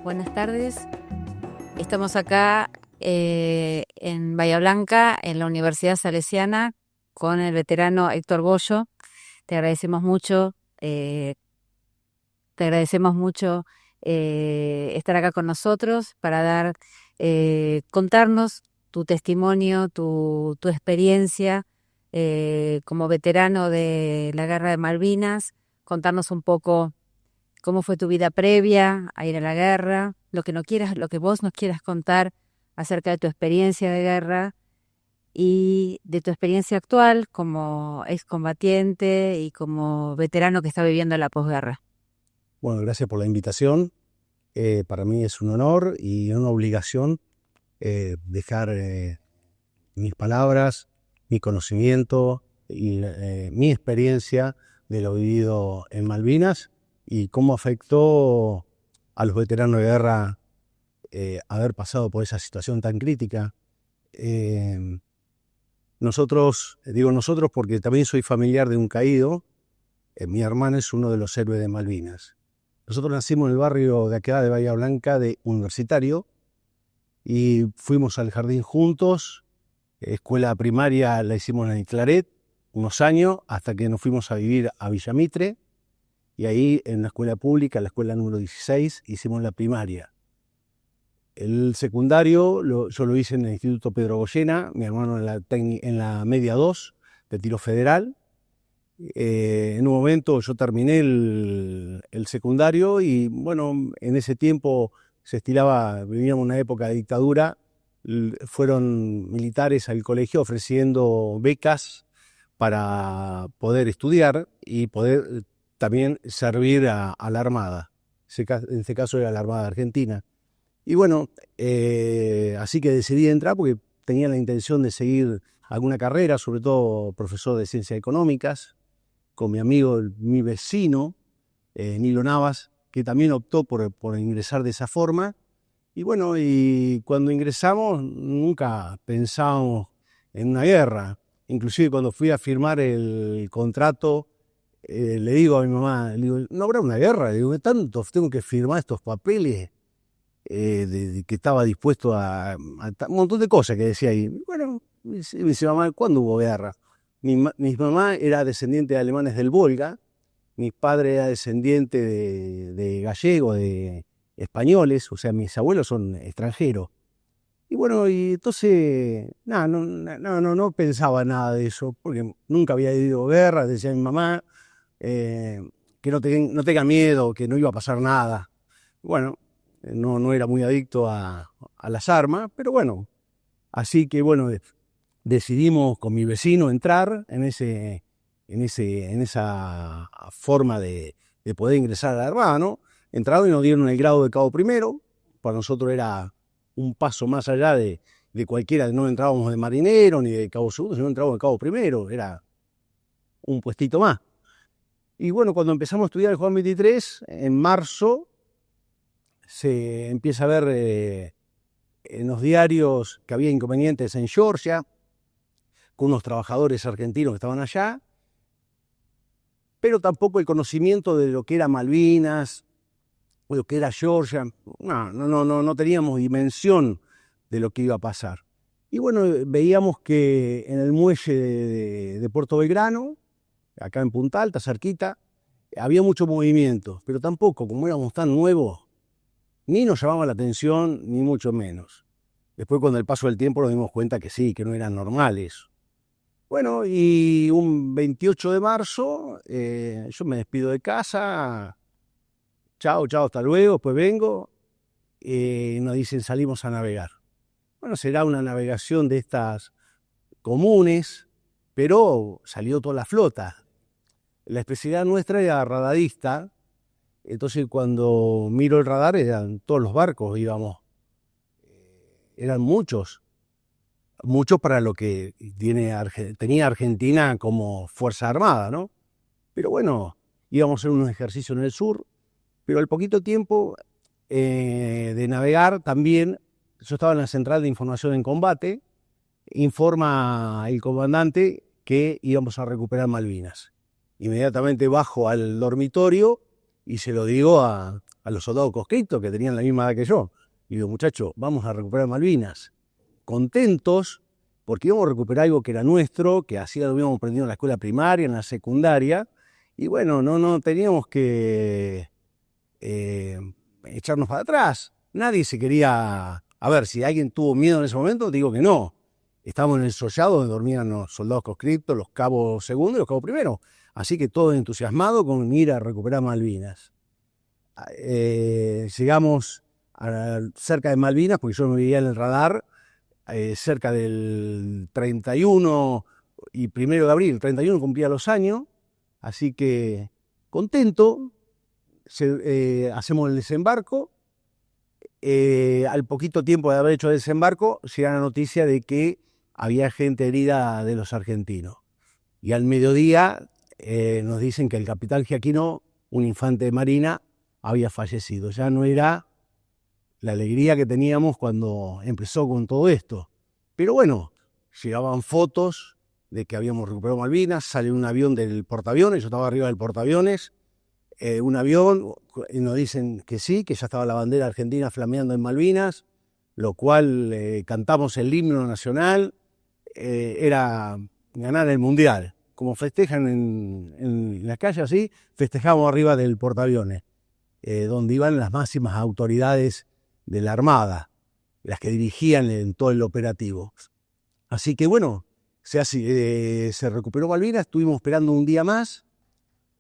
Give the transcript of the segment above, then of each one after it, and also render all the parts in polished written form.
Buenas tardes. Estamos acá en Bahía Blanca, en la Universidad Salesiana, con el veterano Héctor Bollo. Te agradecemos mucho, te agradecemos mucho estar acá con nosotros para contarnos tu testimonio, tu experiencia como veterano de la Guerra de Malvinas, contarnos un poco cómo fue tu vida previa a ir a la guerra, lo que no quieras, lo que vos nos quieras contar acerca de tu experiencia de guerra y de tu experiencia actual como excombatiente y como veterano que está viviendo la posguerra. Bueno, gracias por la invitación. Para mí es un honor y una obligación dejar mis palabras, mi conocimiento y mi experiencia de lo vivido en Malvinas y cómo afectó a los veteranos de guerra haber pasado por esa situación tan crítica. Nosotros, digo nosotros porque también soy familiar de un caído. Mi hermano es uno de los héroes de Malvinas. Nosotros nacimos en el barrio de acá de Bahía Blanca de Universitario y fuimos al jardín juntos. Escuela primaria la hicimos en el Claret unos años hasta que nos fuimos a vivir a Villa Mitre y ahí en la escuela pública, la escuela número 16, hicimos la primaria. El secundario yo lo hice en el Instituto Pedro Goyena, mi hermano en la media 2 de tiro federal. En un momento yo terminé el secundario y bueno, en ese tiempo vivíamos una época de dictadura, fueron militares al colegio ofreciendo becas para poder estudiar y poder también servir a la Armada. En este caso era la Armada Argentina. Y bueno, así que decidí entrar porque tenía la intención de seguir alguna carrera, sobre todo profesor de ciencias económicas, con mi amigo, mi vecino, Nilo Navas, que también optó por ingresar de esa forma. Y bueno, y cuando ingresamos nunca pensábamos en una guerra. Inclusive cuando fui a firmar el contrato, le digo a mi mamá, le digo, ¿no habrá una guerra? Le digo, ¿qué tanto tengo que firmar estos papeles? De que estaba dispuesto a un montón de cosas que decía ahí. Bueno, me dice mamá, ¿cuándo hubo guerra? Mi mamá era descendiente de alemanes del Volga, mi padre era descendiente de gallegos, de españoles, o sea, mis abuelos son extranjeros. Y bueno, y entonces, no pensaba nada de eso, porque nunca había ido a guerra, decía mi mamá, que no tenga miedo, que no iba a pasar nada. Bueno, no era muy adicto a las armas, pero bueno, así que bueno, decidimos con mi vecino entrar en esa forma de poder ingresar a la Armada, ¿no? Entraron y nos dieron el grado de cabo primero. Para nosotros era un paso más allá de cualquiera. No entrábamos de marinero ni de cabo segundo, sino entrábamos de cabo primero. Era un puestito más. Y bueno, cuando empezamos a estudiar el Juan 23, en marzo, se empieza a ver en los diarios que había inconvenientes en Georgia, con unos trabajadores argentinos que estaban allá, pero tampoco el conocimiento de lo que era Malvinas, o lo que era Georgia. No teníamos dimensión de lo que iba a pasar. Y bueno, veíamos que en el muelle de Puerto Belgrano, acá en Punta Alta, cerquita, había mucho movimiento, pero tampoco, como éramos tan nuevos, ni nos llamaba la atención, ni mucho menos. Después, con el paso del tiempo, nos dimos cuenta que sí, que no era normal eso. Bueno, y un 28 de marzo, yo me despido de casa, chao, hasta luego, después vengo, y nos dicen salimos a navegar. Bueno, será una navegación de estas comunes, pero salió toda la flota. La especialidad nuestra era radarista, entonces cuando miro el radar eran todos los barcos, íbamos, eran muchos para lo que tenía Argentina como Fuerza Armada, ¿no? Pero bueno, íbamos a hacer unos ejercicios en el sur, pero al poquito tiempo de navegar también, yo estaba en la central de información en combate, informa el comandante que íbamos a recuperar Malvinas. Inmediatamente bajo al dormitorio y se lo digo a a los soldados conscriptos que tenían la misma edad que yo. Y digo, muchachos, vamos a recuperar Malvinas. Contentos, porque íbamos a recuperar algo que era nuestro, que así lo habíamos aprendido en la escuela primaria, en la secundaria, y bueno, no teníamos que echarnos para atrás. Nadie se quería... A ver, si alguien tuvo miedo en ese momento, digo que no. Estábamos en el sollado donde dormían los soldados conscriptos, los cabos segundo y los cabos primero. Así que todos entusiasmados con ir a recuperar Malvinas. Llegamos cerca de Malvinas, porque yo me veía en el radar, cerca del 31 y 1 de abril. El 31 cumplía los años, así que contento, hacemos el desembarco. Al poquito tiempo de haber hecho el desembarco, llega la noticia de que había gente herida de los argentinos. Y al mediodía nos dicen que el capitán Giaquino, un infante de marina, había fallecido. Ya no era la alegría que teníamos cuando empezó con todo esto. Pero bueno, llegaban fotos de que habíamos recuperado Malvinas, sale un avión del portaaviones, yo estaba arriba del portaaviones, un avión, y nos dicen que sí, que ya estaba la bandera argentina flameando en Malvinas, lo cual cantamos el himno nacional, era ganar el mundial. Como festejan en la calle así, festejamos arriba del portaaviones, donde iban las máximas autoridades de la Armada, las que dirigían en todo el operativo. Así que bueno, se recuperó Malvinas, estuvimos esperando un día más,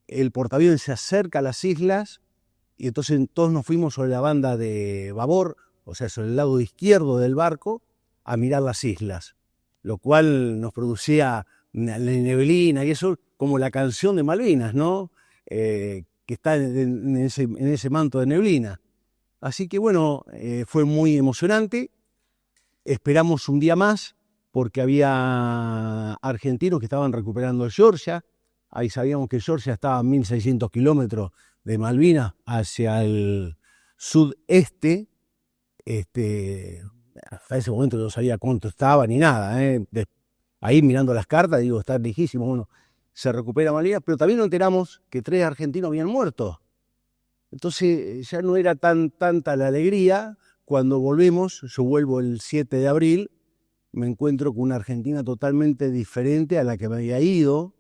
el portaaviones se acerca a las islas y entonces todos nos fuimos sobre la banda de babor, o sea, sobre el lado izquierdo del barco, a mirar las islas, lo cual nos producía la neblina y eso, como la canción de Malvinas, ¿no? Que está en ese manto de neblina. Así que bueno, fue muy emocionante. Esperamos un día más porque había argentinos que estaban recuperando Georgia. Ahí sabíamos que Georgia estaba a 1.600 kilómetros de Malvinas hacia el sudeste. Hasta ese momento no sabía cuánto estaba ni nada. Ahí mirando las cartas, digo, está lejísimo. Bueno, se recupera Malvinas, pero también nos enteramos que 3 argentinos habían muerto. Entonces ya no era tanta la alegría. Cuando volvemos, yo vuelvo el 7 de abril, me encuentro con una Argentina totalmente diferente a la que me había ido.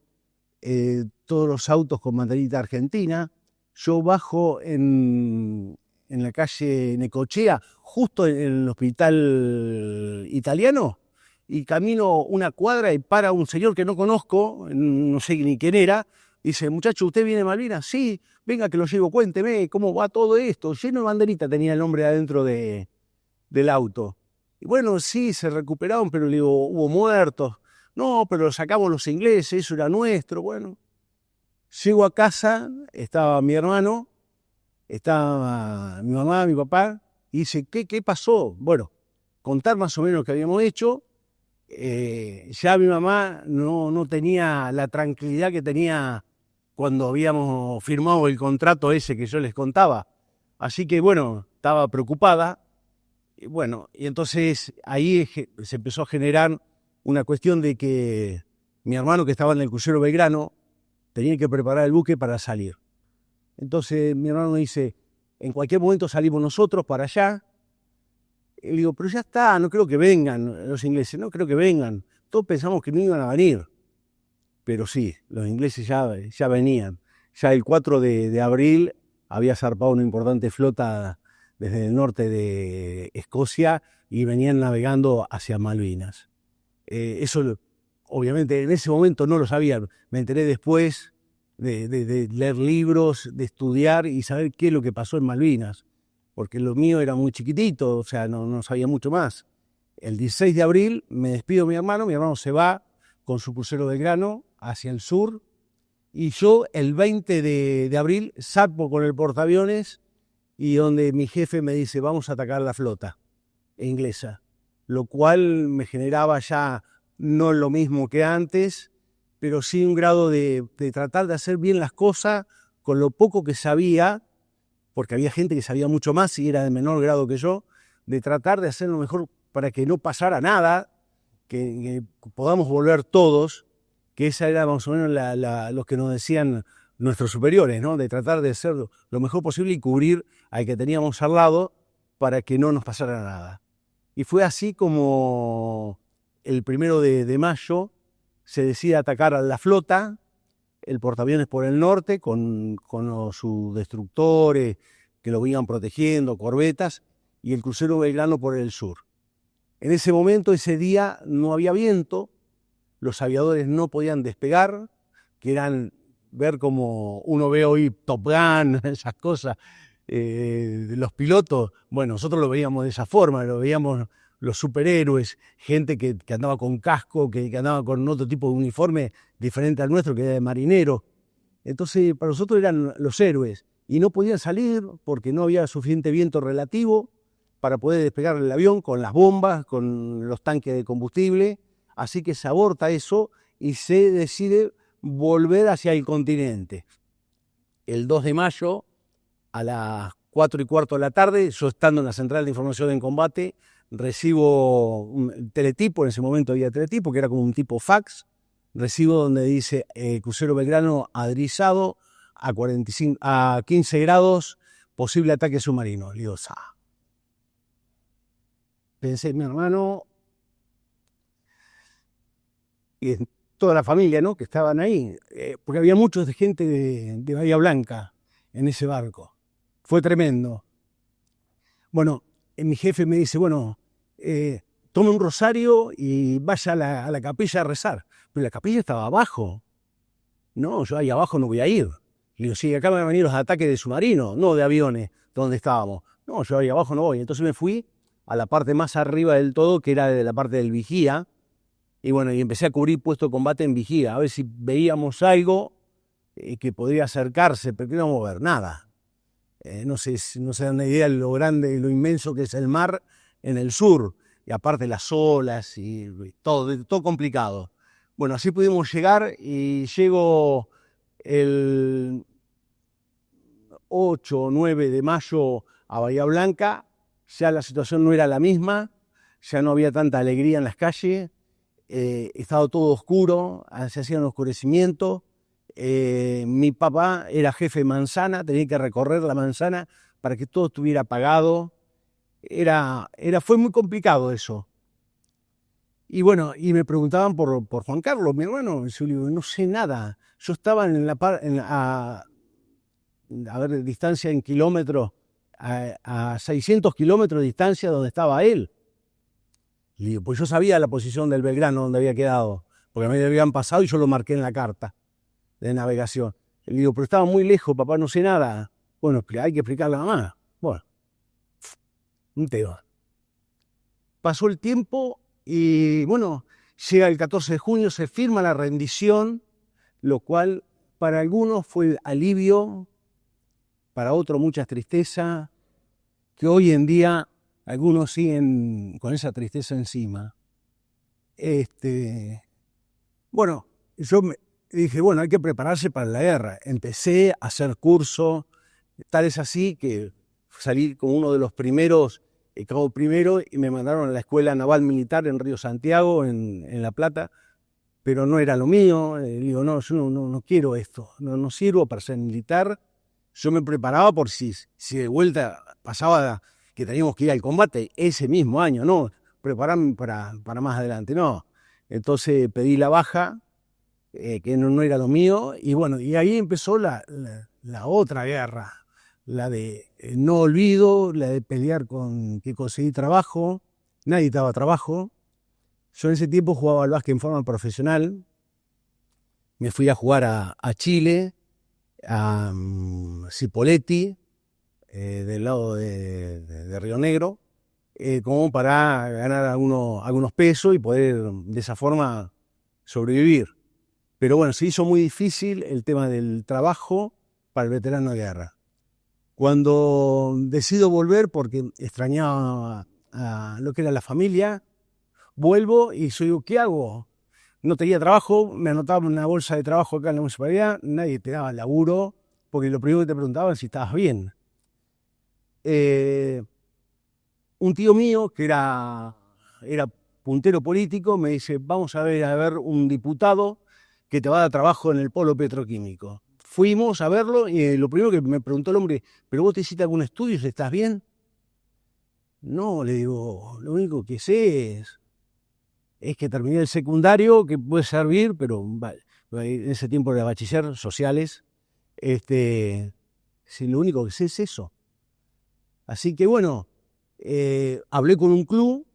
Todos los autos con banderita argentina. Yo bajo en la calle Necochea, justo en el hospital italiano, y camino una cuadra y para un señor que no conozco, no sé ni quién era, dice, muchacho, ¿usted viene de Malvinas? Sí, venga que lo llevo, cuénteme cómo va todo esto. Lleno de banderita tenía el hombre adentro del auto. Y bueno, sí, se recuperaron, pero le digo, hubo muertos. No, pero lo sacamos los ingleses, eso era nuestro. Bueno, llego a casa, estaba mi hermano, estaba mi mamá, mi papá, y dice, ¿qué pasó? Bueno, contar más o menos lo que habíamos hecho. Ya mi mamá no tenía la tranquilidad que tenía cuando habíamos firmado el contrato ese que yo les contaba. Así que bueno, estaba preocupada. Y bueno, y entonces ahí se empezó a generar una cuestión de que mi hermano, que estaba en el crucero Belgrano, tenía que preparar el buque para salir. Entonces mi hermano me dice, en cualquier momento salimos nosotros para allá. Y le digo, pero ya está, no creo que vengan los ingleses, no creo que vengan. Todos pensamos que no iban a venir. Pero sí, los ingleses ya venían. Ya el 4 de abril había zarpado una importante flota desde el norte de Escocia y venían navegando hacia Malvinas. Eso, obviamente, en ese momento no lo sabía. Me enteré después de leer libros, de estudiar y saber qué es lo que pasó en Malvinas. Porque lo mío era muy chiquitito, o sea, no sabía mucho más. El 16 de abril me despido de mi hermano se va con su crucero Belgrano hacia el sur, y yo el 20 de abril zarpo con el portaaviones y donde mi jefe me dice, vamos a atacar la flota inglesa, lo cual me generaba ya no lo mismo que antes, pero sí un grado de tratar de hacer bien las cosas con lo poco que sabía, porque había gente que sabía mucho más y era de menor grado que yo, de tratar de hacer lo mejor para que no pasara nada, que podamos volver todos, que esa era más o menos lo que nos decían nuestros superiores, ¿no? De tratar de ser lo mejor posible y cubrir al que teníamos al lado para que no nos pasara nada. Y fue así como el 1 de mayo se decide atacar a la flota, el portaaviones por el norte, con sus destructores que lo iban protegiendo, corbetas, y el crucero Belgrano por el sur. En ese momento, ese día, no había viento, los aviadores no podían despegar, que eran ver como uno ve hoy Top Gun, esas cosas, los pilotos. Bueno, nosotros lo veíamos de esa forma, lo veíamos los superhéroes, gente que andaba con casco, que andaba con otro tipo de uniforme diferente al nuestro, que era de marinero. Entonces, para nosotros eran los héroes, y no podían salir porque no había suficiente viento relativo para poder despegar el avión con las bombas, con los tanques de combustible. Así que se aborta eso y se decide volver hacia el continente. El 2 de mayo, a las 4:15 de la tarde, yo estando en la central de información en combate, recibo un teletipo, en ese momento había teletipo, que era como un tipo fax, recibo donde dice crucero Belgrano adrizado a 15 grados, posible ataque submarino. Le digo, pensé, mi hermano, y toda la familia, ¿no?, que estaban ahí, porque había mucha gente de Bahía Blanca en ese barco. Fue tremendo. Bueno, mi jefe me dice, bueno, tome un rosario y vaya a la capilla a rezar. Pero la capilla estaba abajo. No, yo ahí abajo no voy a ir. Le digo, sí, acá van a venir los ataques de submarinos, no de aviones, donde estábamos. No, yo ahí abajo no voy. Entonces me fui a la parte más arriba del todo, que era de la parte del vigía, y bueno, y empecé a cubrir puesto de combate en vigía, a ver si veíamos algo que podría acercarse, pero que no vamos a ver nada. No se dan una idea de lo grande y lo inmenso que es el mar en el sur, y aparte las olas y todo complicado. Bueno, así pudimos llegar, y llego el 8 o 9 de mayo a Bahía Blanca. Ya la situación no era la misma, ya no había tanta alegría en las calles, estaba todo oscuro, se hacía un oscurecimiento. Mi papá era jefe de manzana, tenía que recorrer la manzana para que todo estuviera apagado. Fue muy complicado eso. Y bueno, y me preguntaban por Juan Carlos, mi hermano. Yo le digo, no sé nada. Yo estaba a ver, distancia en kilómetros, a 600 kilómetros de distancia donde estaba él. Le digo, pues yo sabía la posición del Belgrano donde había quedado, porque me habían pasado y yo lo marqué en la carta de navegación. Le digo, pero estaba muy lejos, papá, no sé nada. Bueno, hay que explicarle a mamá. Bueno, un tema. Pasó el tiempo y bueno, llega el 14 de junio, se firma la rendición, lo cual para algunos fue alivio, para otros mucha tristeza, que hoy en día algunos siguen con esa tristeza encima. Bueno, yo dije, bueno, hay que prepararse para la guerra. Empecé a hacer curso, tal es así que salí como uno de los primeros, cabo primero, y me mandaron a la Escuela Naval Militar en Río Santiago, en La Plata, pero no era lo mío. Digo, no, yo no quiero esto, no sirvo para ser militar. Yo me preparaba por si de vuelta pasaba que teníamos que ir al combate ese mismo año, no prepararme para más adelante, no. Entonces pedí la baja, que no era lo mío, y bueno, y ahí empezó la otra guerra, la de no olvido, la de pelear que conseguí trabajo. Nadie daba trabajo. Yo en ese tiempo jugaba al básquet en forma profesional. Me fui a jugar a Chile, a Cipolletti, del lado de Río Negro, como para ganar algunos pesos y poder de esa forma sobrevivir. Pero bueno, se hizo muy difícil el tema del trabajo para el veterano de guerra. Cuando decido volver, porque extrañaba a lo que era la familia, vuelvo y yo digo, ¿qué hago? No tenía trabajo, me anotaba en una bolsa de trabajo acá en la municipalidad, nadie te daba laburo, porque lo primero que te preguntaban es si estabas bien. Un tío mío, que era puntero político, me dice, vamos a ver un diputado que te va a dar trabajo en el polo petroquímico. fuimos a verlo y lo primero que me preguntó el hombre, ¿pero vos te hiciste algún estudio? ¿Estás bien? No, le digo, lo único que sé es que terminé el secundario, que puede servir, pero en ese tiempo era bachiller, sociales, sí, lo único que sé es eso. Así que bueno, hablé con un club,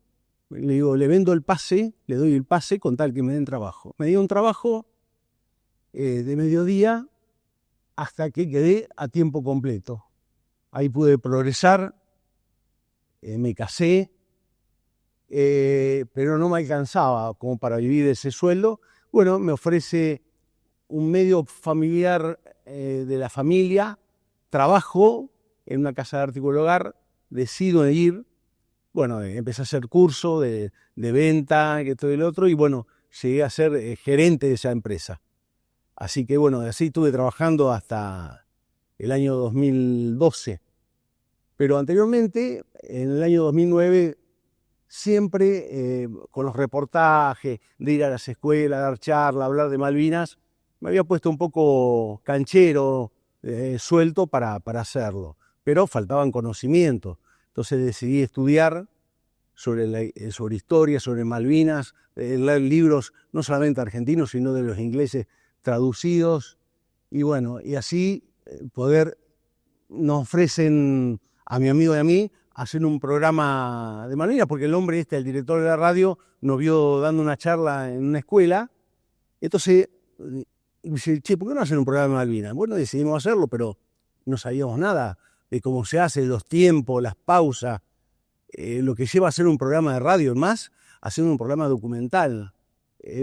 le digo, le vendo el pase, le doy el pase con tal que me den trabajo. Me dio un trabajo de mediodía hasta que quedé a tiempo completo. Ahí pude progresar, me casé, pero no me alcanzaba como para vivir de ese sueldo. Bueno, me ofrece un medio familiar de la familia, trabajo en una casa de artículo hogar, decido ir, bueno, empecé a hacer curso de venta, que todo el otro, y bueno, llegué a ser gerente de esa empresa. Así que bueno, así estuve trabajando hasta el año 2012. Pero anteriormente, en el año 2009, siempre con los reportajes, de ir a las escuelas, dar charlas, hablar de Malvinas, me había puesto un poco canchero, suelto para hacerlo. Pero faltaban conocimientos. Entonces decidí estudiar sobre historia, sobre Malvinas, leer libros no solamente argentinos, sino de los ingleses traducidos. Y bueno, y así nos ofrecen a mi amigo y a mí hacer un programa de Malvinas, porque el hombre el director de la radio, nos vio dando una charla en una escuela. Entonces dice, che, ¿por qué no hacen un programa de Malvinas? Bueno, decidimos hacerlo, pero no sabíamos nada de cómo se hace, los tiempos, las pausas, lo que lleva a hacer un programa de radio, más haciendo un programa documental.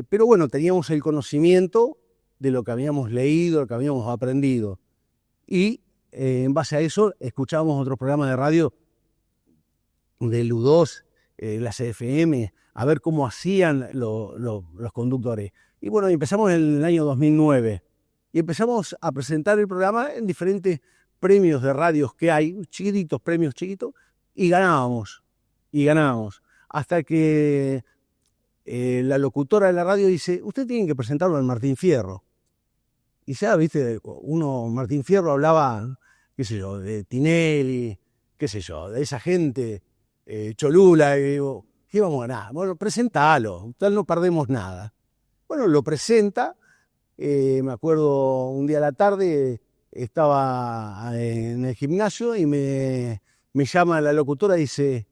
Pero bueno, teníamos el conocimiento de lo que habíamos leído, lo que habíamos aprendido. Y en base a eso escuchábamos otros programas de radio del U2, las FM, a ver cómo hacían los conductores. Y bueno, empezamos en el año 2009 y empezamos a presentar el programa en diferentes premios de radios que hay, chiquititos, premios chiquitos, y ganábamos, hasta que la locutora de la radio dice, usted tiene que presentarlo en Martín Fierro. Y ya, viste, Martín Fierro hablaba, qué sé yo, de Tinelli, qué sé yo, de esa gente, Cholula, y digo, ¿qué vamos a ganar? Bueno, presentalo, tal no perdemos nada. Bueno, lo presenta, me acuerdo un día a la tarde, estaba en el gimnasio y me llama la locutora y dice,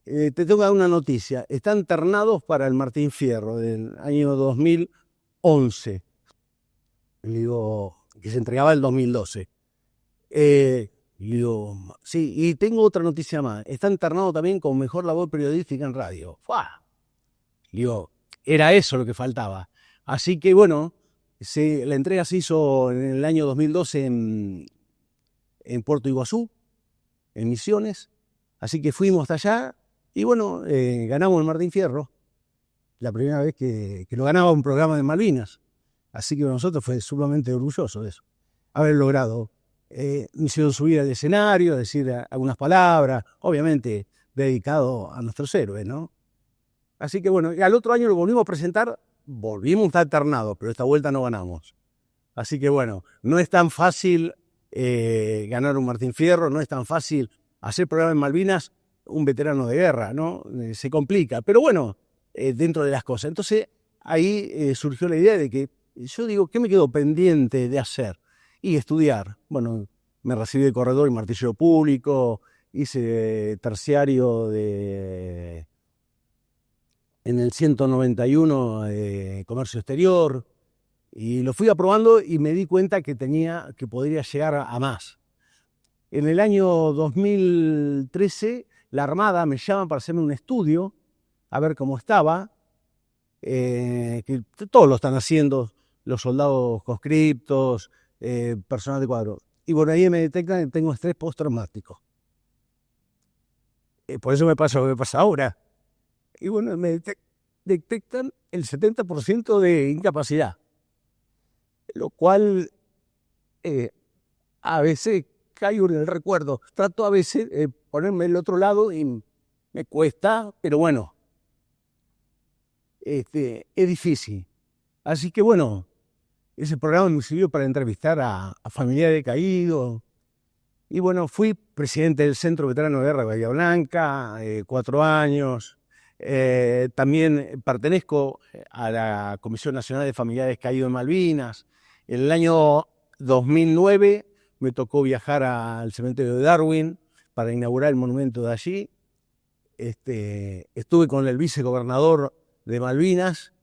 te tengo que dar una noticia, están internados para el Martín Fierro del año 2011. Le digo, que se entregaba el 2012. Le digo, sí, y tengo otra noticia más. Está internado también con mejor labor periodística en radio. ¡Fua! Le digo, era eso lo que faltaba. Así que bueno, la entrega se hizo en el año 2012 en Puerto Iguazú, en Misiones. Así que fuimos hasta allá y bueno, ganamos el Martín Fierro. La primera vez que lo ganaba un programa de Malvinas. Así que nosotros fue sumamente orgulloso de eso, haber logrado. Me hicieron subir al escenario, decir algunas palabras, obviamente dedicado a nuestros héroes, ¿no? Así que bueno, y al otro año lo volvimos a presentar, volvimos a estar internados, pero esta vuelta no ganamos. Así que bueno, no es tan fácil ganar un Martín Fierro, no es tan fácil hacer programa en Malvinas un veterano de guerra, ¿no? Se complica, pero bueno, dentro de las cosas. Entonces ahí surgió la idea de que yo digo, ¿qué me quedó pendiente de hacer? Y estudiar. Bueno, me recibí de corredor y martillero público, hice terciario en el 191 comercio exterior, y lo fui aprobando y me di cuenta que podría llegar a más. En el año 2013, la Armada me llama para hacerme un estudio, a ver cómo estaba, que todos lo están haciendo, los soldados conscriptos, personal de cuadro. Y por ahí me detectan que tengo estrés postraumático. Por eso me pasa lo que me pasa ahora. Y bueno, me detectan el 70% de incapacidad. Lo cual a veces caigo en el recuerdo. Trato a veces de ponerme del otro lado y me cuesta, pero bueno, es difícil. Así que bueno, ese programa me sirvió para entrevistar a familiares caídos. Y bueno, fui presidente del Centro Veterano de Guerra de Bahía Blanca, 4 años. También pertenezco a la Comisión Nacional de Familiares Caídos en Malvinas. En el año 2009 me tocó viajar al cementerio de Darwin para inaugurar el monumento de allí. Estuve con el vicegobernador de Malvinas,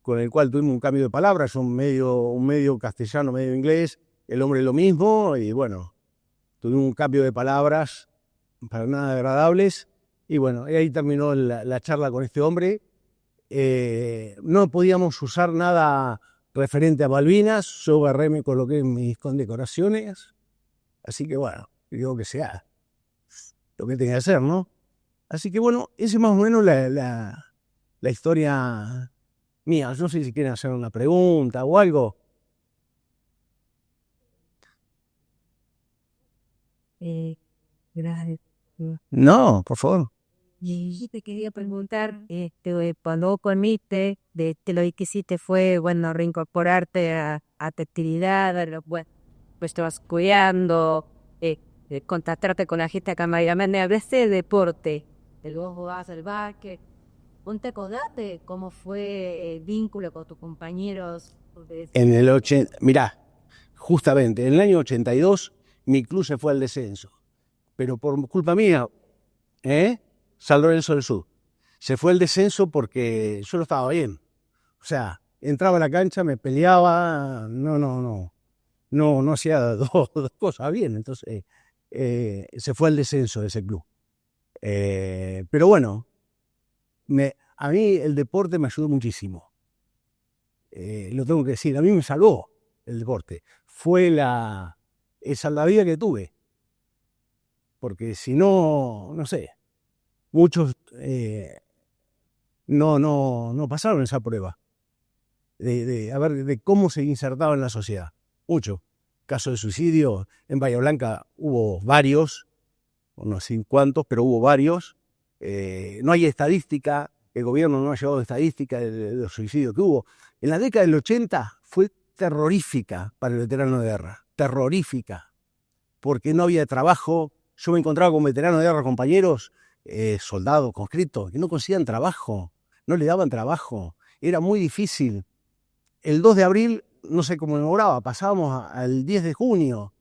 con el cual tuvimos un cambio de palabras, un medio castellano, medio inglés, el hombre lo mismo, y bueno, tuvimos un cambio de palabras para nada agradables, y bueno, ahí terminó la charla con este hombre. No podíamos usar nada referente a Malvinas, yo agarré, me coloqué mis condecoraciones, así que bueno, digo que sea lo que tenía que hacer, ¿no? Así que bueno, esa es más o menos la historia mía. No sé si quieren hacer una pregunta o algo. Gracias. No, por favor. Y te quería preguntar, cuando vos comiste, lo que hiciste fue, bueno, reincorporarte a tu actividad, bueno, pues estabas cuidando, contactarte con la gente acá en Miami, hablaste de deporte, vos jugabas al básquet, ¿vos te acordaste cómo fue el vínculo con tus compañeros? En el 80, mirá, justamente en el año 82 mi club se fue al descenso, pero por culpa mía, San Lorenzo del Sur. Se fue al descenso porque yo no estaba bien. O sea, entraba a la cancha, me peleaba, no hacía dos cosas bien. Entonces, se fue al descenso de ese club. Pero bueno, a mí el deporte me ayudó muchísimo. Lo tengo que decir, a mí me salvó el deporte. Fue el salvavidas que tuve. Porque si no, no sé, muchos no pasaron esa prueba de cómo se insertaba en la sociedad. Mucho. Casos de suicidio, en Bahía Blanca hubo varios, no sé cuántos, pero hubo varios. No hay estadística, el gobierno no ha llevado estadística de los suicidios que hubo. En la década del 80 fue terrorífica para el veterano de guerra, terrorífica, porque no había trabajo. Yo me encontraba con veteranos de guerra, compañeros, soldados conscriptos, que no conseguían trabajo, no le daban trabajo, era muy difícil. El 2 de abril no se conmemoraba, pasábamos al 10 de junio,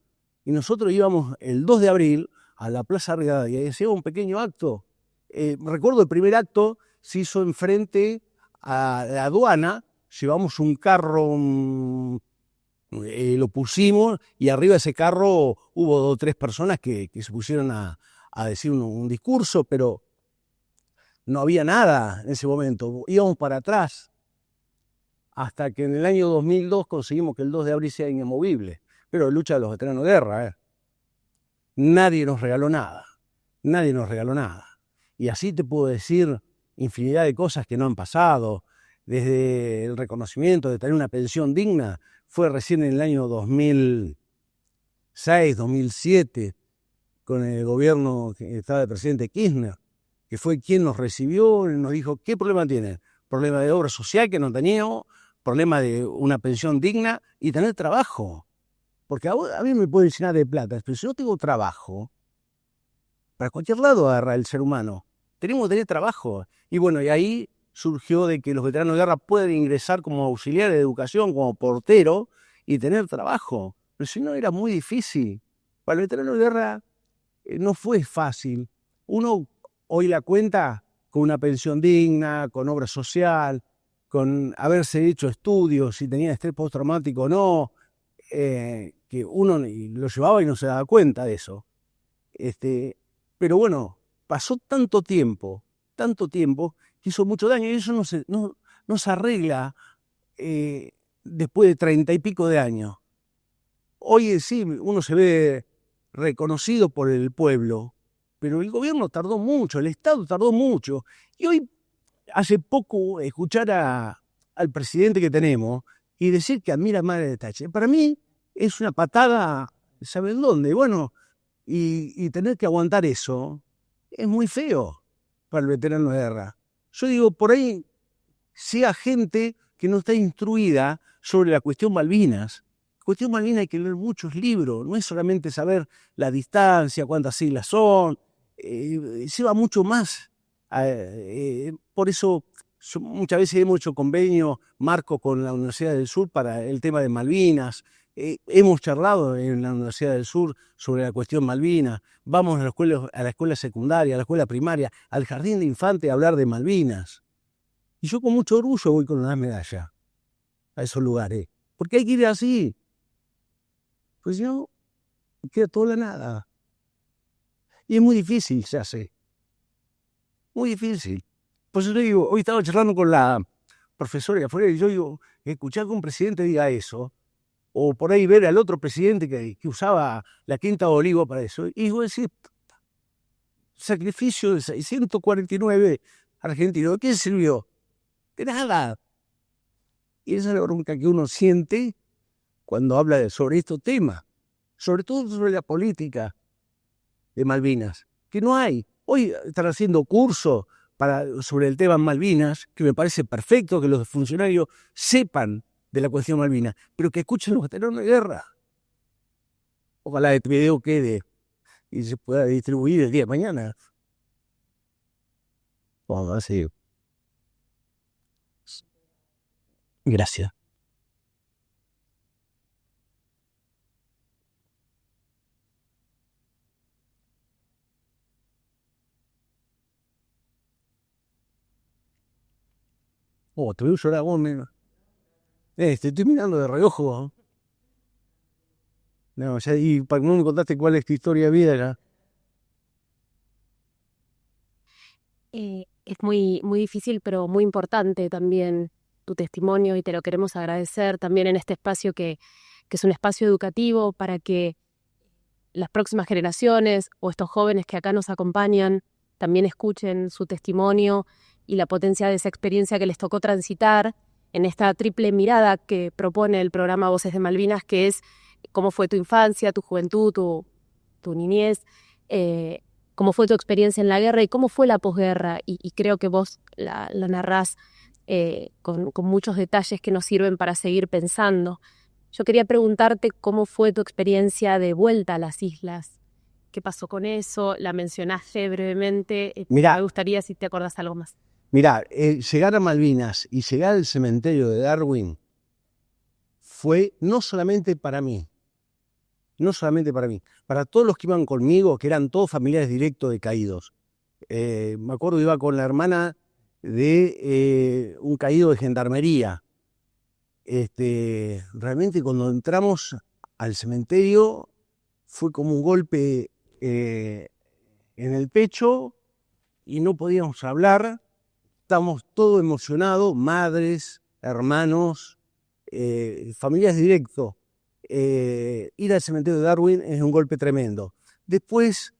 y nosotros íbamos el 2 de abril a la Plaza Rivadavia y hacíamos un pequeño acto. Recuerdo el primer acto se hizo enfrente a la aduana, llevamos un carro, lo pusimos, y arriba de ese carro hubo 2 o 3 personas que se pusieron a decir un discurso, pero no había nada en ese momento. Íbamos para atrás, hasta que en el año 2002 conseguimos que el 2 de abril sea inamovible. Pero lucha de los veteranos de guerra. Nadie nos regaló nada. Nadie nos regaló nada. Y así te puedo decir infinidad de cosas que no han pasado. Desde el reconocimiento de tener una pensión digna, fue recién en el año 2006, 2007, con el gobierno que estaba el presidente Kirchner, que fue quien nos recibió y nos dijo, ¿qué problema tienen? Problema de obra social que no teníamos, problema de una pensión digna y tener trabajo. Porque a mí me pueden llenar de plata, pero si no tengo trabajo, para cualquier lado agarra el ser humano. Tenemos que tener trabajo. Y bueno, y ahí surgió de que los veteranos de guerra pueden ingresar como auxiliares de educación, como portero, y tener trabajo. Pero si no, era muy difícil. Para el veterano de guerra no fue fácil. Uno hoy la cuenta con una pensión digna, con obra social, con haberse hecho estudios, si tenía estrés postraumático o no, que uno lo llevaba y no se daba cuenta de eso. Pero bueno, pasó tanto tiempo, que hizo mucho daño, y eso no se arregla después de 30 y pico de años. Hoy sí, uno se ve reconocido por el pueblo, pero el gobierno tardó mucho, el Estado tardó mucho. Y hoy, hace poco, escuchar al presidente que tenemos y decir que admira a Madre de Thatcher, para mí es una patada, ¿saben dónde? Bueno, y tener que aguantar eso es muy feo para el veterano de guerra. Yo digo, por ahí, sea gente que no está instruida sobre la cuestión Malvinas. La cuestión Malvinas hay que leer muchos libros, no es solamente saber la distancia, cuántas islas son, lleva mucho más. Por eso muchas veces hemos hecho convenio, marco con la Universidad del Sur para el tema de Malvinas. Hemos charlado en la Universidad del Sur sobre la cuestión Malvinas. Vamos a la escuela secundaria, a la escuela primaria, al jardín de infantes a hablar de Malvinas. Y yo con mucho orgullo voy con una medalla a esos lugares. Porque hay que ir así. Pues si no, queda toda la nada. Y es muy difícil, se hace. Muy difícil. Pues yo digo, hoy estaba charlando con la profesora de afuera y yo digo, escuchar que un presidente diga eso, o por ahí ver al otro presidente que usaba la Quinta de Olivo para eso, y digo, decir, sacrificio de 649 argentinos, ¿de qué sirvió? De nada. Y esa es la bronca que uno siente cuando habla sobre estos temas, sobre todo sobre la política de Malvinas, que no hay. Hoy están haciendo cursos sobre el tema Malvinas, que me parece perfecto que los funcionarios sepan de la cuestión Malvinas, pero que escuchen los veteranos de guerra. Ojalá este video quede y se pueda distribuir el día de mañana. Vamos, así. Gracias. Te veo llorar vos, te estoy mirando de reojo. No, ya, y para que no me contaste cuál es tu historia de vida ya. Es muy, muy difícil, pero muy importante también tu testimonio y te lo queremos agradecer también en este espacio que es un espacio educativo para que las próximas generaciones o estos jóvenes que acá nos acompañan también escuchen su testimonio y la potencia de esa experiencia que les tocó transitar en esta triple mirada que propone el programa Voces de Malvinas, que es cómo fue tu infancia, tu juventud, tu niñez, cómo fue tu experiencia en la guerra y cómo fue la posguerra. Y creo que vos la narrás con muchos detalles que nos sirven para seguir pensando. Yo quería preguntarte cómo fue tu experiencia de vuelta a las islas. ¿Qué pasó con eso? La mencionaste brevemente. Me gustaría si te acordás algo más. Mirá, llegar a Malvinas y llegar al cementerio de Darwin fue no solamente para mí, para todos los que iban conmigo, que eran todos familiares directos de caídos. Me acuerdo, iba con la hermana de un caído de gendarmería. Realmente cuando entramos al cementerio fue como un golpe en el pecho y no podíamos hablar. Estábamos todos emocionados, madres, hermanos, familiares directos. Ir al cementerio de Darwin es un golpe tremendo. Después,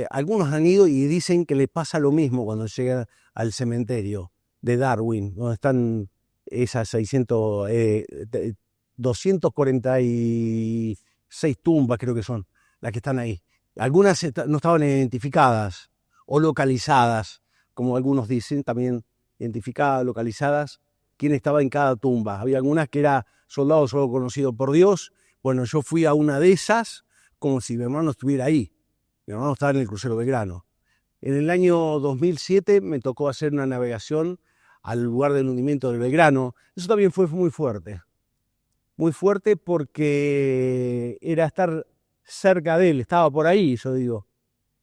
algunos han ido y dicen que les pasa lo mismo cuando llegan al cementerio de Darwin, donde están esas 246 tumbas, creo que son las que están ahí. Algunas no estaban identificadas o localizadas, como algunos dicen, también identificadas, localizadas, quién estaba en cada tumba. Había algunas que era soldado solo conocido por Dios. Bueno, yo fui a una de esas como si mi hermano estuviera ahí. Mi hermano estaba en el crucero Belgrano. En el año 2007 me tocó hacer una navegación al lugar del hundimiento del Belgrano. Eso también fue muy fuerte. Muy fuerte porque era estar cerca de él, estaba por ahí, yo digo.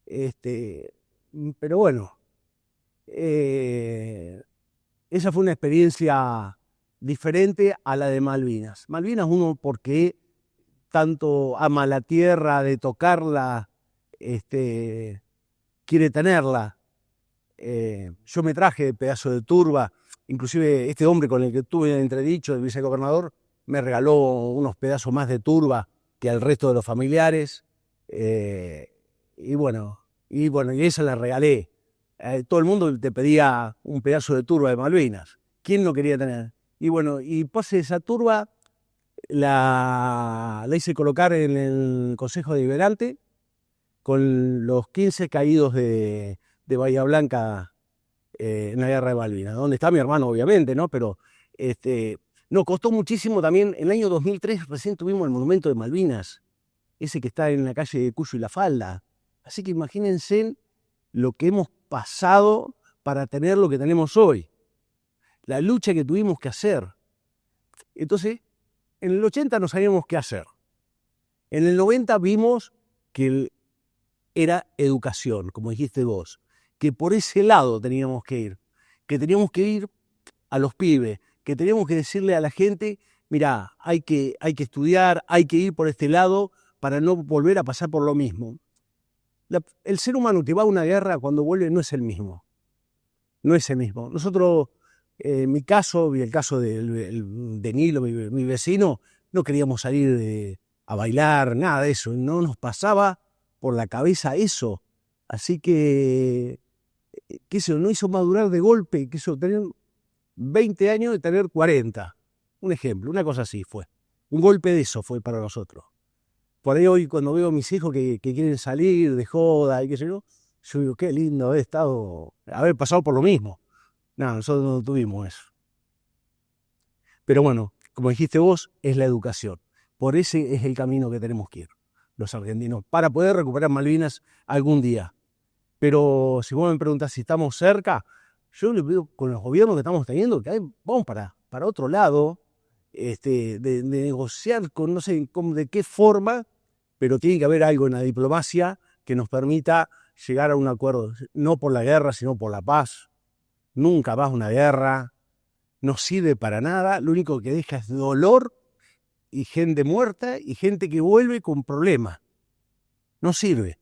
Pero bueno, esa fue una experiencia diferente a la de Malvinas. Malvinas uno porque tanto ama la tierra, de tocarla, quiere tenerla. Yo me traje pedazo de turba, inclusive este hombre con el que tuve el entredicho, el vicegobernador, me regaló unos pedazos más de turba que al resto de los familiares, y esa la regalé. Todo el mundo te pedía un pedazo de turba de Malvinas. ¿Quién no quería tener? Y bueno, y pase esa turba, la hice colocar en el Consejo Deliberante con los 15 caídos de Bahía Blanca en la guerra de Malvinas, donde está mi hermano, obviamente, ¿no? Pero Nos costó muchísimo también. En el año 2003 recién tuvimos el monumento de Malvinas, ese que está en la calle de Cuyo y La Falda. Así que imagínense lo que hemos pasado para tener lo que tenemos hoy. La lucha que tuvimos que hacer. Entonces, en el 80 no sabíamos qué hacer. En el 90 vimos que era educación, como dijiste vos, que por ese lado teníamos que ir, que teníamos que ir a los pibes, que teníamos que decirle a la gente, mirá, hay que estudiar, hay que ir por este lado para no volver a pasar por lo mismo. El ser humano que va a una guerra cuando vuelve no es el mismo. No es el mismo. Nosotros, en mi caso y el caso de Nilo, mi vecino, no queríamos salir a bailar, nada de eso. No nos pasaba por la cabeza eso. Así que eso no hizo madurar de golpe, que eso tener 20 años de tener 40. Un ejemplo, una cosa así fue. Un golpe de eso fue para nosotros. Por ahí hoy cuando veo a mis hijos que quieren salir de joda y qué sé yo digo, qué lindo haber pasado por lo mismo. No, nosotros no tuvimos eso. Pero bueno, como dijiste vos, es la educación. Por ese es el camino que tenemos que ir, los argentinos, para poder recuperar Malvinas algún día. Pero si vos me preguntás si estamos cerca, yo le pido con los gobiernos que estamos teniendo que vamos para otro lado, de negociar con no sé de qué forma, pero tiene que haber algo en la diplomacia que nos permita llegar a un acuerdo, no por la guerra, sino por la paz. Nunca más una guerra, no sirve para nada, lo único que deja es dolor y gente muerta y gente que vuelve con problemas. No sirve.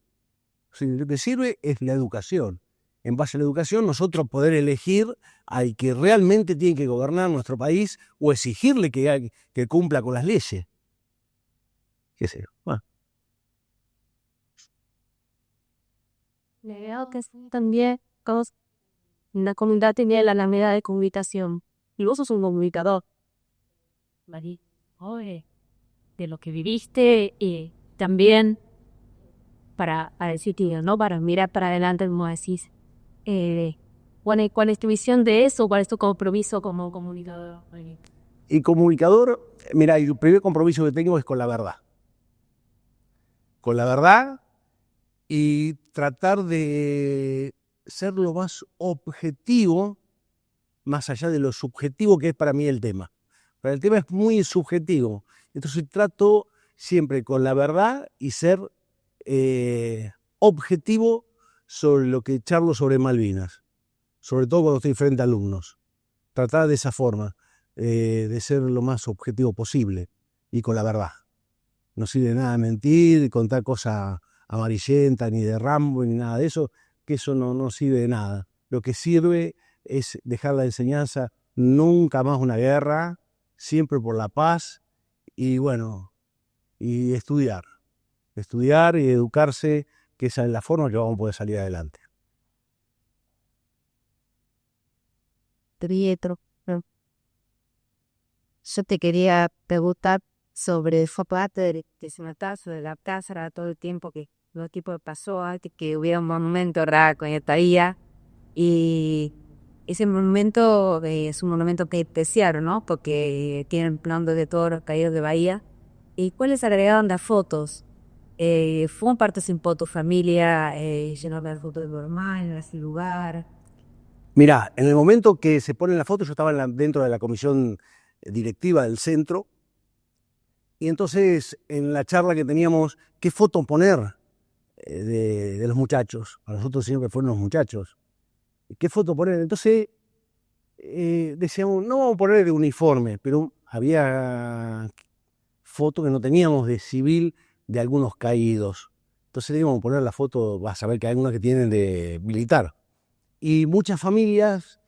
Lo que sirve es la educación. En base a la educación, nosotros poder elegir al que realmente tiene que gobernar nuestro país o exigirle que cumpla con las leyes. ¿Qué sé yo? Bueno. Veo que también la comunidad tiene la Alameda de comunicación. Y vos sos un comunicador. María, de lo que viviste y también para decirte, ¿no? Para mirar para adelante, como decís. ¿Cuál es tu visión de eso? ¿Cuál es tu compromiso como comunicador? Y comunicador, mira, el primer compromiso que tengo es con la verdad. Con la verdad y tratar de ser lo más objetivo, más allá de lo subjetivo que es para mí el tema. Pero el tema es muy subjetivo. Entonces trato siempre con la verdad y ser objetivo sobre lo que charlo sobre Malvinas. Sobre todo cuando estoy frente a alumnos. Tratar de esa forma, de ser lo más objetivo posible y con la verdad. No sirve nada mentir, contar cosas amarillentas, ni de Rambo, ni nada de eso, que eso no sirve de nada. Lo que sirve es dejar la enseñanza, nunca más una guerra, siempre por la paz y bueno, y estudiar y educarse, que esa es la forma que vamos a poder salir adelante. Pietro, yo te quería preguntar sobre fue parte de se notaba sobre la casa todo el tiempo que lo tipo pasó antes que hubiera un monumento con esta día y ese monumento es un monumento que especial, ¿no? Porque tienen plano de todos los caídos de Bahía. ¿Y cuáles agregaron las fotos? ¿Fue un participó tu familia? ¿Llenó las fotos de tu hermano en ese lugar? Mirá, en el momento que se ponen las fotos, yo estaba dentro de la comisión directiva del centro, y entonces en la charla que teníamos, ¿qué foto poner de los muchachos? Para nosotros siempre fueron los muchachos. ¿Qué foto poner? Entonces decíamos, no vamos a poner de uniforme, pero había fotos que no teníamos de civil de algunos caídos. Entonces íbamos a poner la foto, vas a ver que hay algunas que tienen de militar. Y muchas familias,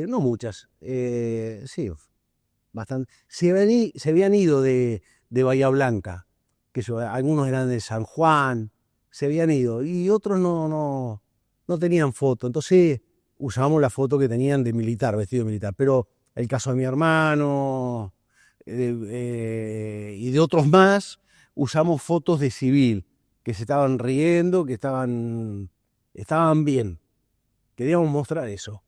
no muchas, sí, bastante, se habían ido de Bahía Blanca, algunos eran de San Juan, se habían ido, y otros no tenían foto. Entonces usábamos la foto que tenían de militar, vestido de militar. Pero el caso de mi hermano y de otros más, usamos fotos de civil, que se estaban riendo, que estaban bien. Queríamos mostrar eso.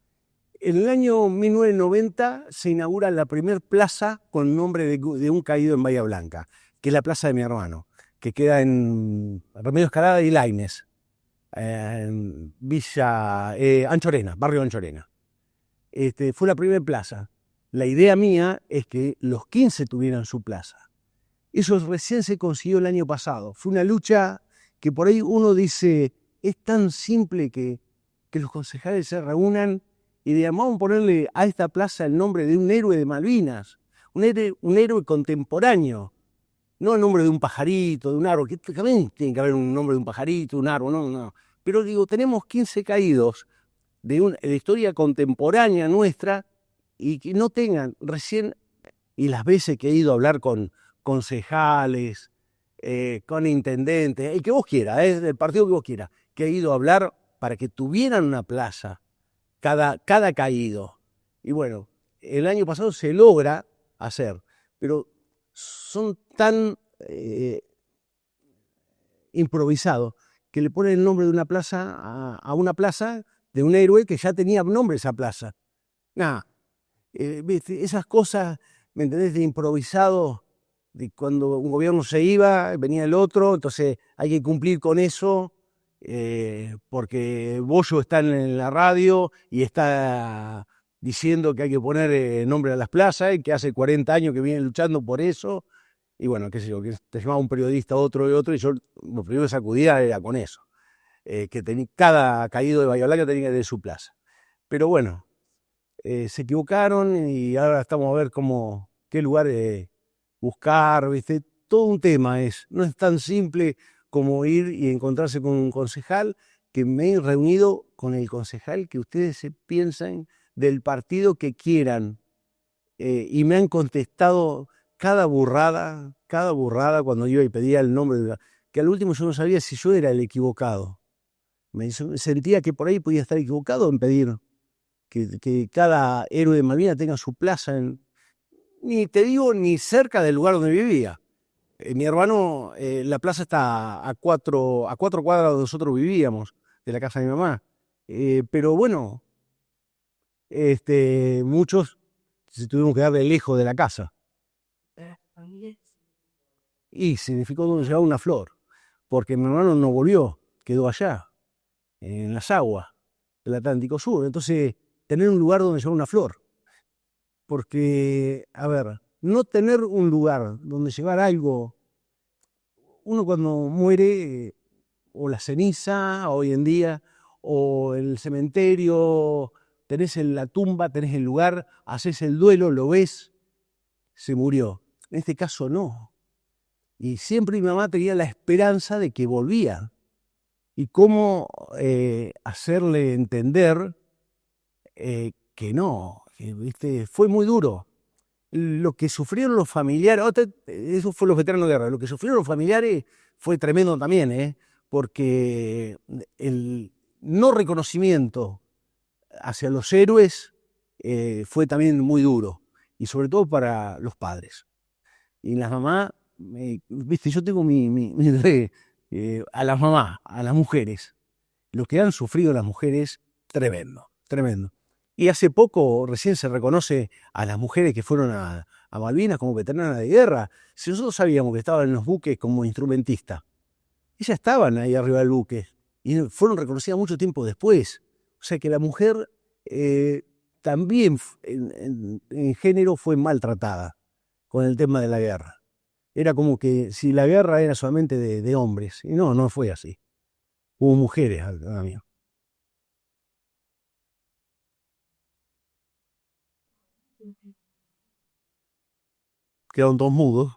En el año 1990 se inaugura la primer plaza con nombre de un caído en Bahía Blanca, que es la plaza de mi hermano, que queda en Remedios Escalada y Laínez, en Villa Anchorena, barrio Anchorena. Fue la primera plaza. La idea mía es que los 15 tuvieran su plaza. Eso recién se consiguió el año pasado. Fue una lucha que por ahí uno dice, es tan simple que los concejales se reúnan y digan, vamos a ponerle a esta plaza el nombre de un héroe de Malvinas, un héroe contemporáneo, no el nombre de un pajarito, de un árbol, que también tiene que haber un nombre de un pajarito, un árbol, no. Pero digo, tenemos 15 caídos de la historia contemporánea nuestra y que no tengan recién, y las veces que he ido a hablar con concejales, con intendentes, el que vos quieras, del partido que vos quieras, que he ido a hablar para que tuvieran una plaza cada caído. Y bueno, el año pasado se logra hacer, pero son tan improvisados que le ponen el nombre de una plaza a una plaza de un héroe que ya tenía nombre esa plaza. Nada, esas cosas, ¿me entendés? De improvisado, de cuando un gobierno se iba, venía el otro, entonces hay que cumplir con eso, porque Bollo está en la radio y está diciendo que hay que poner nombre a las plazas, y que hace 40 años que vienen luchando por eso, y bueno, qué sé yo, que te llamaba un periodista otro y otro, y yo lo primero que sacudía era con eso, que cada caído de Bahía Blanca tenía que tener su plaza. Pero bueno, se equivocaron y ahora estamos a ver qué lugar buscar, ¿viste? Todo un tema no es tan simple como ir y encontrarse con un concejal, que me he reunido con el concejal que ustedes se piensan del partido que quieran, y me han contestado cada burrada cuando yo pedía el nombre, que al último yo no sabía si yo era el equivocado. Me sentía que por ahí podía estar equivocado en pedir que cada héroe de Malvinas tenga su plaza, ni te digo ni cerca del lugar donde vivía. Mi hermano, la plaza está a cuatro cuadras donde nosotros vivíamos, de la casa de mi mamá. Pero bueno, muchos se tuvimos que dar de lejos de la casa. Y significó donde llevaba una flor, porque mi hermano no volvió, quedó allá, en las aguas del Atlántico Sur. Entonces, tener un lugar donde llevar una flor. Porque, a ver, no tener un lugar donde llevar algo, uno cuando muere, o la ceniza, hoy en día, o el cementerio, tenés en la tumba, tenés el lugar, haces el duelo, lo ves, se murió. En este caso no. Y siempre mi mamá tenía la esperanza de que volvía. Y cómo hacerle entender que no, ¿viste? Fue muy duro. Lo que sufrieron los familiares, eso fue los veteranos de guerra, lo que sufrieron los familiares fue tremendo también, porque el no reconocimiento hacia los héroes fue también muy duro, y sobre todo para los padres. Y las mamás, viste, yo tengo a las mamás, a las mujeres, lo que han sufrido las mujeres, tremendo, tremendo. Y hace poco recién se reconoce a las mujeres que fueron a Malvinas como veteranas de guerra. Si nosotros sabíamos que estaban en los buques como instrumentistas, ellas estaban ahí arriba del buque y fueron reconocidas mucho tiempo después. O sea que la mujer también en género fue maltratada con el tema de la guerra. Era como que si la guerra era solamente de hombres, y no fue así. Hubo mujeres, amigo. Quedaron todos mudos.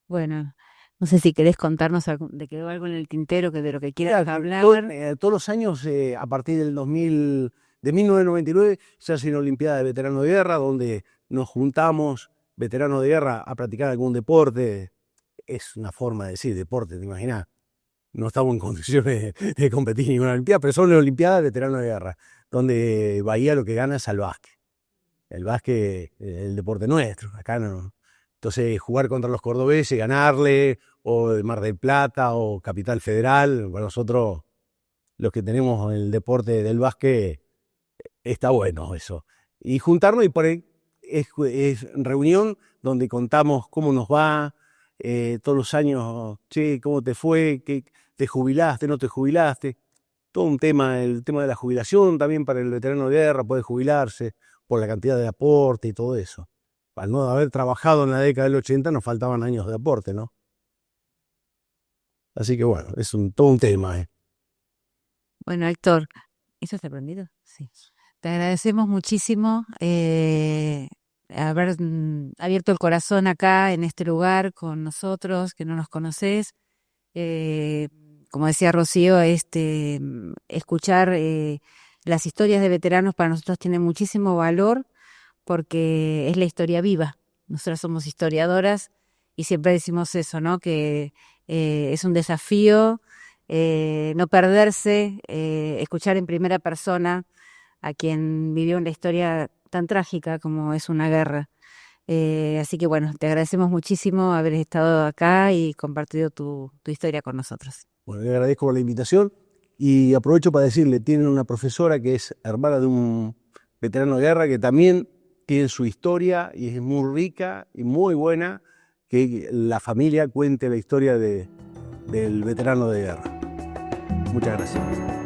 Bueno, no sé si querés contarnos de quedó algo en el tintero, que de lo que quieras hablar. Todos los años, a partir de 1999, se hace una Olimpiada de Veteranos de Guerra, donde nos juntamos, veteranos de guerra, a practicar algún deporte. Es una forma de decir deporte, ¿te imaginas? No estamos en condiciones de competir en ninguna Olimpiada, pero son las Olimpiadas de Veteranos de Guerra, donde Bahía lo que gana es al básquet. El básquet es el deporte nuestro, acá no. Entonces, jugar contra los cordobeses, ganarle, o Mar del Plata, o Capital Federal, para nosotros los que tenemos el deporte del básquet, está bueno eso. Y juntarnos y por ahí es reunión donde contamos cómo nos va, todos los años, che, ¿cómo te fue? ¿Qué, te jubilaste, no te jubilaste? Todo un tema, el tema de la jubilación también para el veterano de guerra, puede jubilarse por la cantidad de aporte y todo eso. Al no haber trabajado en la década del 80 nos faltaban años de aporte, ¿no? Así que bueno, es todo un tema, ¿eh? Bueno, Héctor, ¿eso está aprendido? Sí. Te agradecemos muchísimo haber abierto el corazón acá en este lugar con nosotros, que no nos conocés. Como decía Rocío, escuchar las historias de veteranos para nosotros tiene muchísimo valor porque es la historia viva. Nosotras somos historiadoras y siempre decimos eso, ¿no? Que es un desafío no perderse, escuchar en primera persona a quien vivió una historia tan trágica como es una guerra. Así que bueno, te agradecemos muchísimo haber estado acá y compartido tu historia con nosotros. Bueno, le agradezco por la invitación y aprovecho para decirle, tienen una profesora que es hermana de un veterano de guerra que también tiene su historia y es muy rica y muy buena, que la familia cuente la historia del veterano de guerra. Muchas gracias.